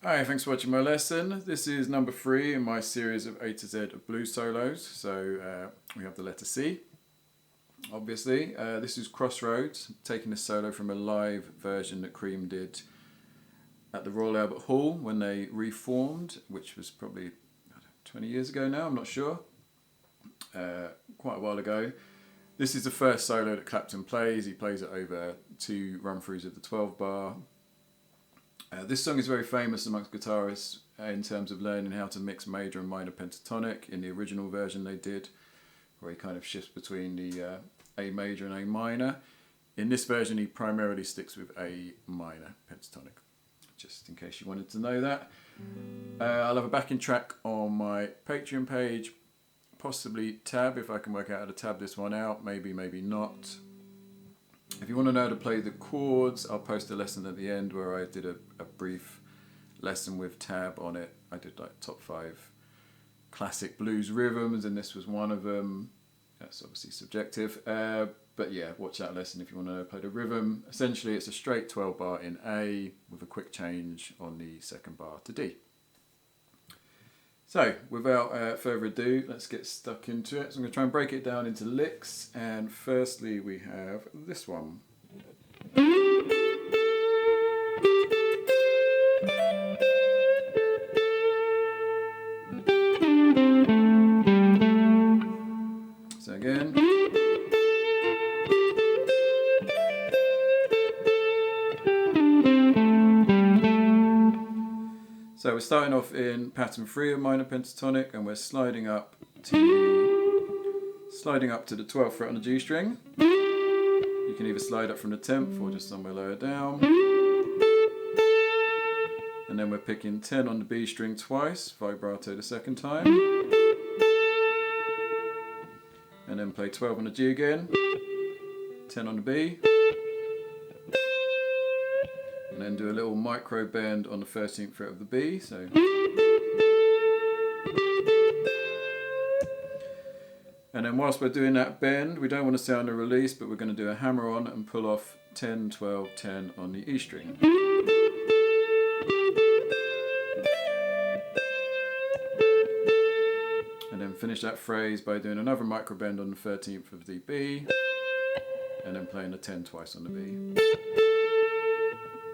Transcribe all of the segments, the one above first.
Hi, thanks for watching my lesson. This is number 3 in my series of A to Z of blues solos. So we have the letter C, obviously. This is Crossroads, taking this solo from a live version that Cream did at the Royal Albert Hall when they reformed, which was probably 20 years ago now, I'm not sure. Quite a while ago. This is the first solo that Clapton plays. He plays it over 2 run-throughs of the 12 bar. This song is very famous amongst guitarists in terms of learning how to mix major and minor pentatonic. In the original version they did, where he kind of shifts between the A major and A minor. In this version he primarily sticks with A minor pentatonic, just in case you wanted to know that. I'll have a backing track on my Patreon page, possibly tab, if I can work out how to tab this one out, maybe not. If you want to know how to play the chords, I'll post a lesson at the end where I did a brief lesson with tab on it. I did like top 5 classic blues rhythms, and this was one of them. That's obviously subjective, but yeah, watch that lesson if you want to play the rhythm. Essentially it's a straight 12 bar in A with a quick change on the second bar to D. So without further ado, let's get stuck into it. So I'm going to try and break it down into licks, and firstly we have this one. So again. So we're starting off in pattern 3 of minor pentatonic, and we're sliding up to the 12th fret on the G string. You can either slide up from the 10th or just somewhere lower down. And then we're picking 10 on the B string twice, vibrato the second time. And then play 12 on the G again, 10 on the B. And then do a little micro bend on the 13th fret of the B. So, and then whilst we're doing that bend, we don't want to sound a release, but we're going to do a hammer on and pull off 10, 12, 10 on the E string. And then finish that phrase by doing another micro bend on the 13th of the B, and then playing the 10 twice on the B.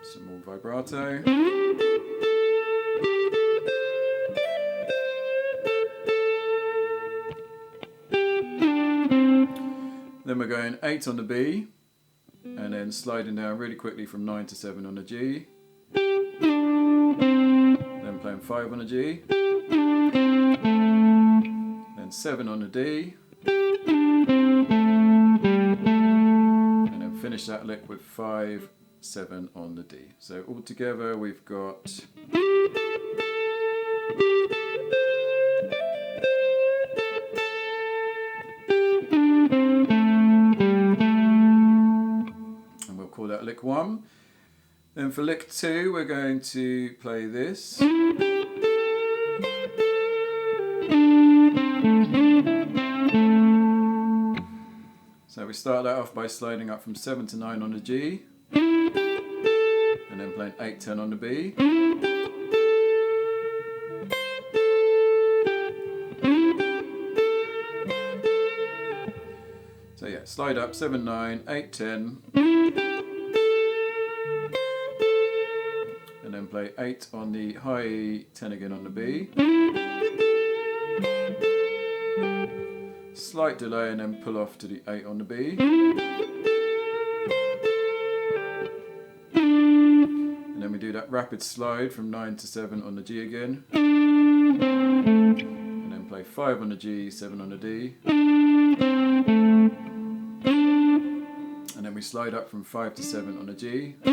Some more vibrato. Then we're going 8 on the B, and then sliding down really quickly from 9 to 7 on the G. Then playing 5 on the G. Then 7 on the D. And then finish that lick with 5, 7 on the D. So altogether we've got and we'll call that lick 1. Then for lick 2 we're going to play this. So we start that off by sliding up from 7 to 9 on the G. And then playing 8, 10 on the B. So yeah, slide up 7, 9, 8, 10. And then play 8 on the high E, 10 again on the B. Slight delay and then pull off to the 8 on the B. And then we do that rapid slide from 9 to 7 on the G again. And then play 5 on the G, 7 on the D. And then we slide up from 5 to 7 on the G. You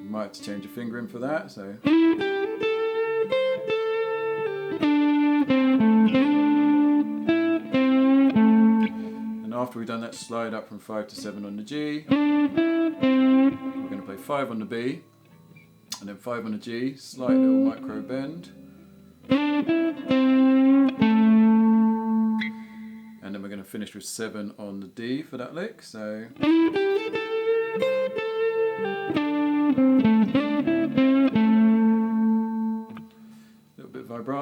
might have to change your fingering for that, so. And after we've done that slide up from 5 to 7 on the G, we're going to play 5 on the B, and then 5 on the G, slight little micro bend. And then we're going to finish with 7 on the D for that lick, so.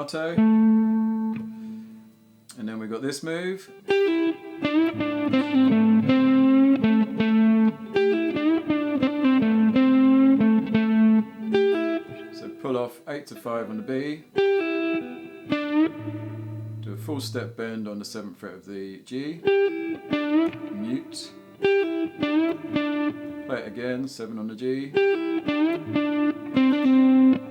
vibrato. And then we've got this move. So pull off 8 to 5 on the B. Do a full step bend on the 7th fret of the G. Mute. Play it again, 7 on the G.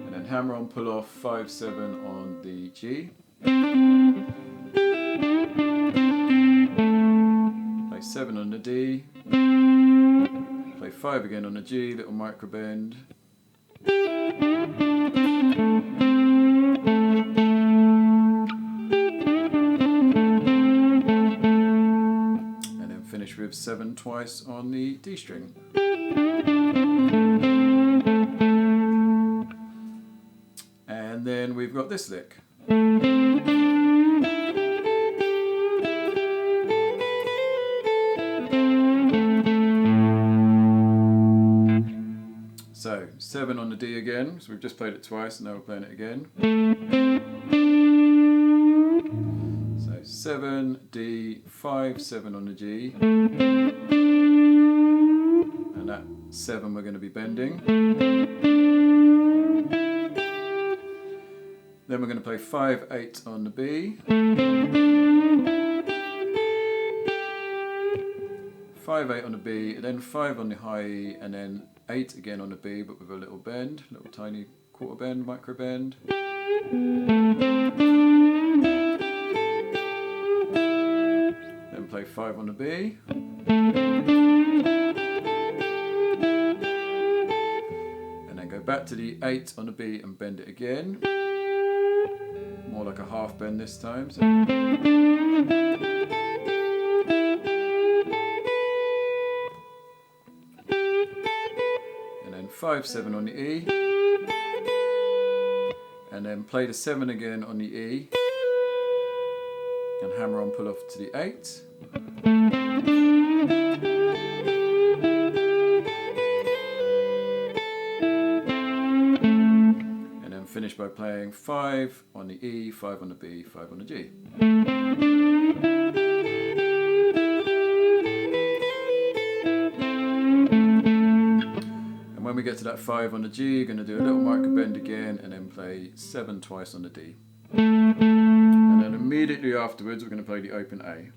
And then hammer on, pull off 5, 7 on the G. Play 7 on the D. Play 5 again on the G, little micro bend. And then finish with 7 twice on the D string. And then we've got this lick. So 7 on the D again, so we've just played it twice, now we're playing it again. So 7, D, 5, 7 on the G. And that 7 we're going to be bending. Then we're going to play 5, 8 on the B. 5, 8 on the B, and then 5 on the high E, and then 8 again on the B, but with a little bend, little tiny quarter bend, micro bend. Then play 5 on the B. And then go back to the 8 on the B and bend it again. More like a half bend this time. So. And then 5, 7 on the E. And then play the 7 again on the E. And hammer on, pull off to the 8. Finish by playing 5 on the E, 5 on the B, 5 on the G. And when we get to that 5 on the G, you're going to do a little micro bend again and then play 7 twice on the D. And then immediately afterwards we're going to play the open A.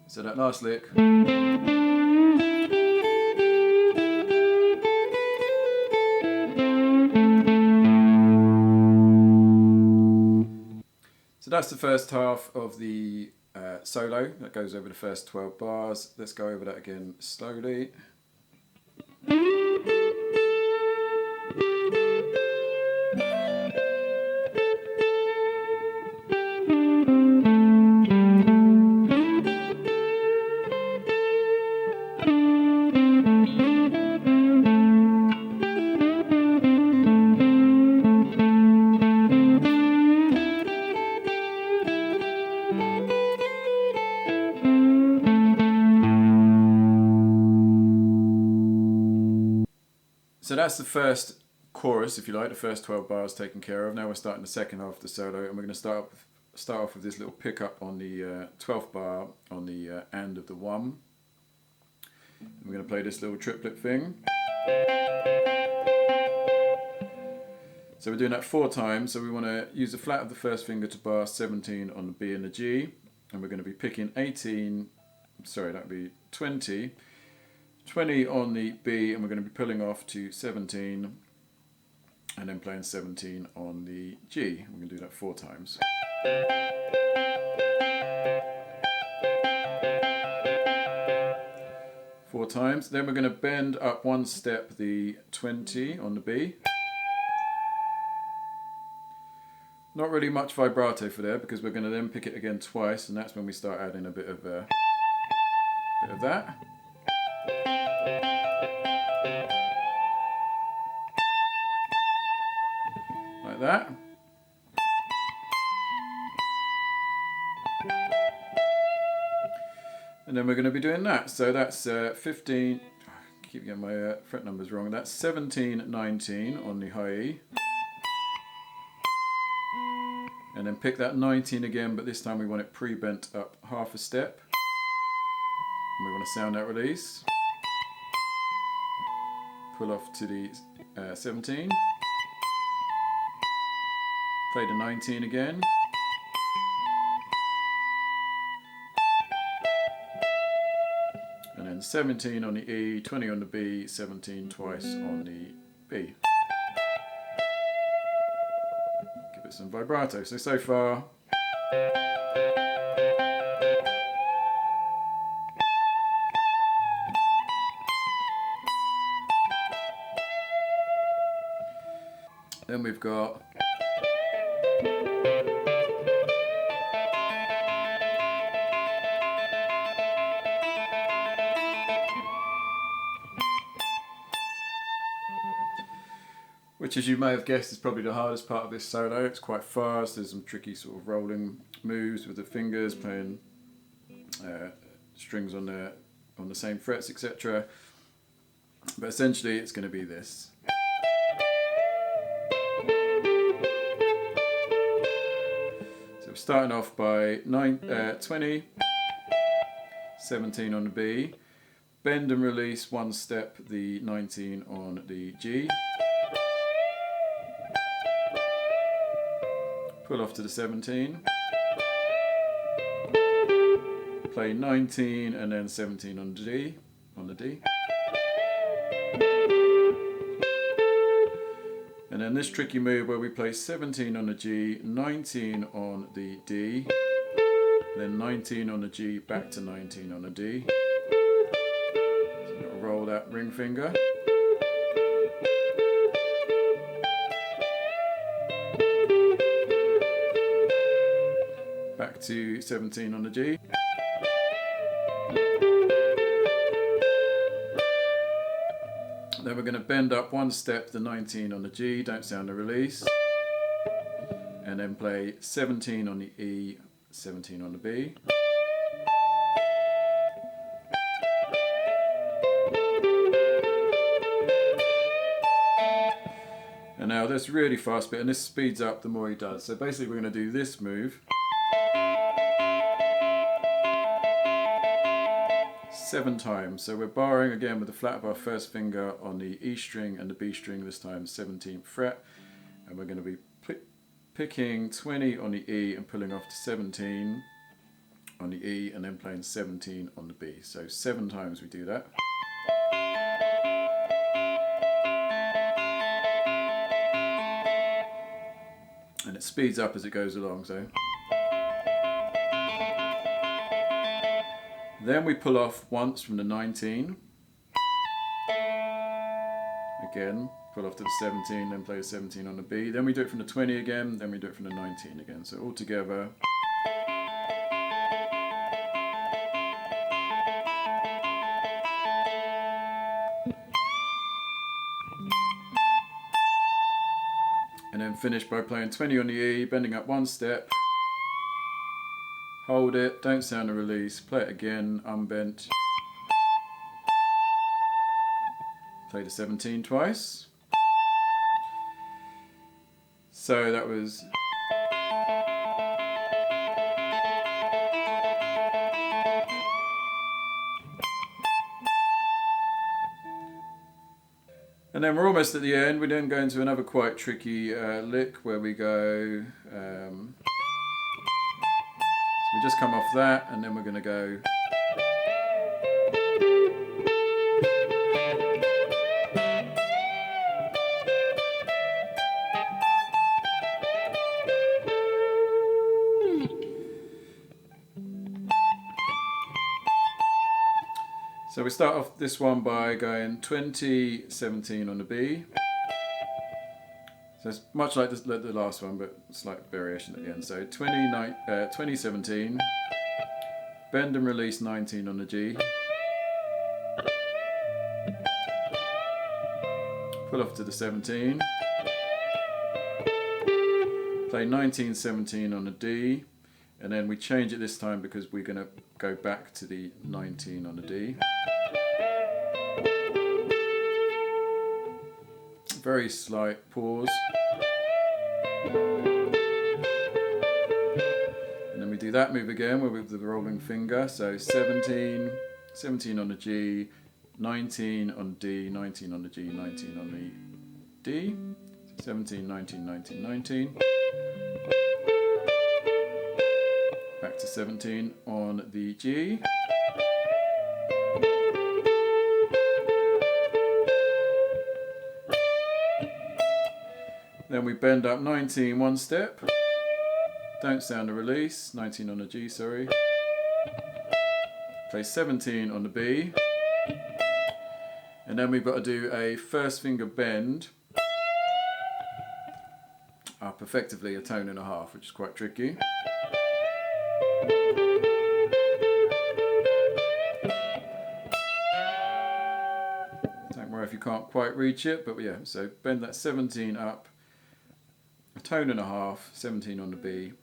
So that last lick. So that's the first half of the solo. That goes over the first 12 bars. Let's go over that again slowly. So that's the first chorus, if you like, the first 12 bars taken care of. Now we're starting the second half of the solo, and we're going to start off with this little pickup on the 12th bar on the and of the 1. And we're going to play this little triplet thing. So we're doing that 4 times, so we want to use the flat of the first finger to bar 17 on the B and the G, and we're going to be picking 20, 20 on the B, and we're going to be pulling off to 17 and then playing 17 on the G. We're going to do that 4 times. Four times. Then we're going to bend up 1 step the 20 on the B. Not really much vibrato for there, because we're going to then pick it again twice, and that's when we start adding a bit of that. Like that. And then we're going to be doing that. So that's 15, I keep getting my fret numbers wrong. That's 17, 19 on the high E. And then pick that 19 again, but this time we want it pre-bent up half a step. And we want to sound that release. Pull off to the 17. Play the 19 again. And then 17 on the E, 20 on the B, 17 twice on the B. Give it some vibrato. So far. Then we've got which, as you may have guessed, is probably the hardest part of this solo. It's quite fast, there's some tricky sort of rolling moves with the fingers, playing strings on the same frets, etc. But essentially it's going to be this. So we're starting off by 20, 17 on the B, bend and release one step the 19 on the G, pull off to the 17, play 19 and then 17 on the D. And then this tricky move where we play 17 on the G, 19 on the D, then 19 on the G, back to 19 on the D. So you've got to roll that ring finger. Back to 17 on the G. Then we're going to bend up one step the 19 on the G, don't sound the release. And then play 17 on the E, 17 on the B. And now this really fast bit, and this speeds up the more he does. So basically we're going to do this move 7 times. So we're barring again with the flat of our first finger on the E string and the B string, this time 17th fret. And we're going to be picking 20 on the E and pulling off to 17 on the E and then playing 17 on the B. So 7 times we do that. And it speeds up as it goes along. So then we pull off once from the 19. Again, pull off to the 17, then play the 17 on the B. Then we do it from the 20 again, then we do it from the 19 again. So all together. And then finish by playing 20 on the E, bending up one step. Hold it, don't sound a release, play it again, unbent. Play the 17 twice. So that was... And then we're almost at the end. We then go into another quite tricky lick where we go... we just come off that and then we're going to go so we start off this one by going 20, 17 on the B. So it's much like the last one, but slight variation at the end. So 20, 17, bend and release 19 on the G, pull off to the 17, play 19, 17 on the D, and then we change it this time because we're going to go back to the 19 on the D. Very slight pause. we do that move again with the rolling finger. So 17, 17 on the G, 19 on D, 19 on the G, 19 on the D, 17, 19, 19, 19. Back to 17 on the G. Then we bend up 19 one step. Don't sound the release. 19 on the G, sorry. Play 17 on the B. And then we've got to do a first finger bend up effectively a tone and a half, which is quite tricky. Don't worry if you can't quite reach it, but yeah, so bend that 17 up a tone and a half, 17 on the B.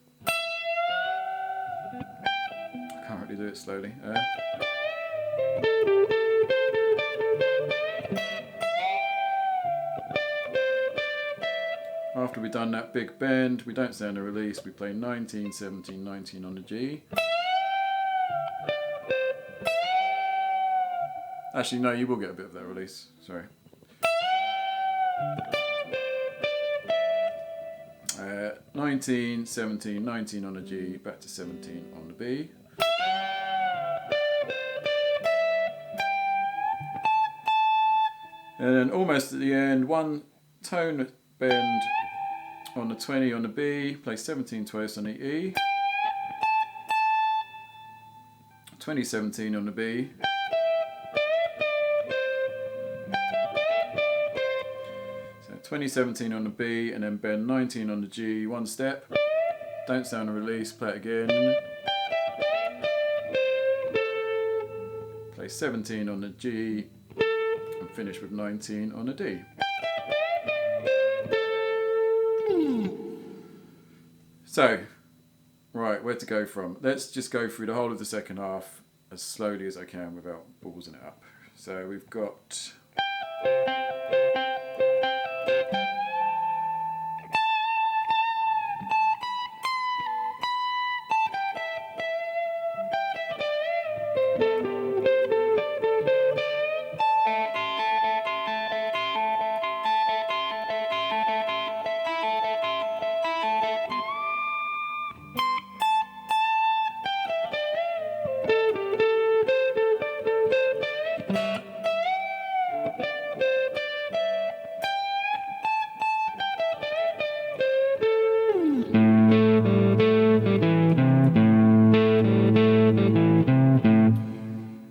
I can't really do it slowly. After we've done that big bend, we don't sound a release, we play 19, 17, 19 on the G. Actually, no, you will get a bit of that release, sorry. 19, 17, 19 on the G, back to 17 on the B. And then almost at the end, one tone bend on the 20 on the B, play 17 twice on the E. 20, 17 on the B. So 20, 17 on the B, and then bend 19 on the G, one step. Don't sound a release, play it again. Play 17 on the G, and finish with 19 on the D. So, right, where to go from? Let's just go through the whole of the second half as slowly as I can without ballsing it up. So we've got...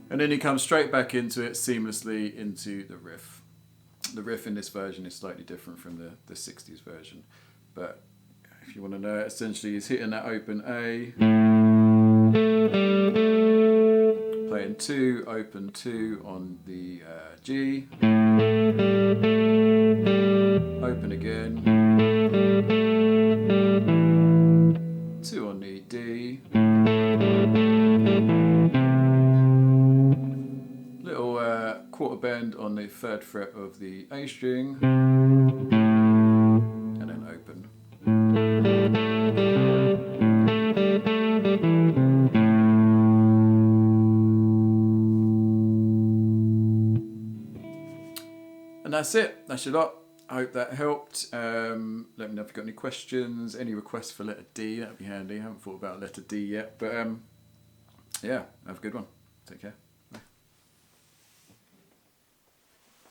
And then you come straight back into it seamlessly into the riff. The riff in this version is slightly different from the 60s version. But if you want to know, essentially he's hitting that open A, playing 2, open 2 on the G, open again, 2 on the D, quarter bend on the 3rd fret of the A string, and then open. And that's it, that's your lot. I hope that helped. Let me know if you've got any questions, any requests for letter D, that'd be handy. I haven't thought about letter D yet, but yeah, have a good one. Take care.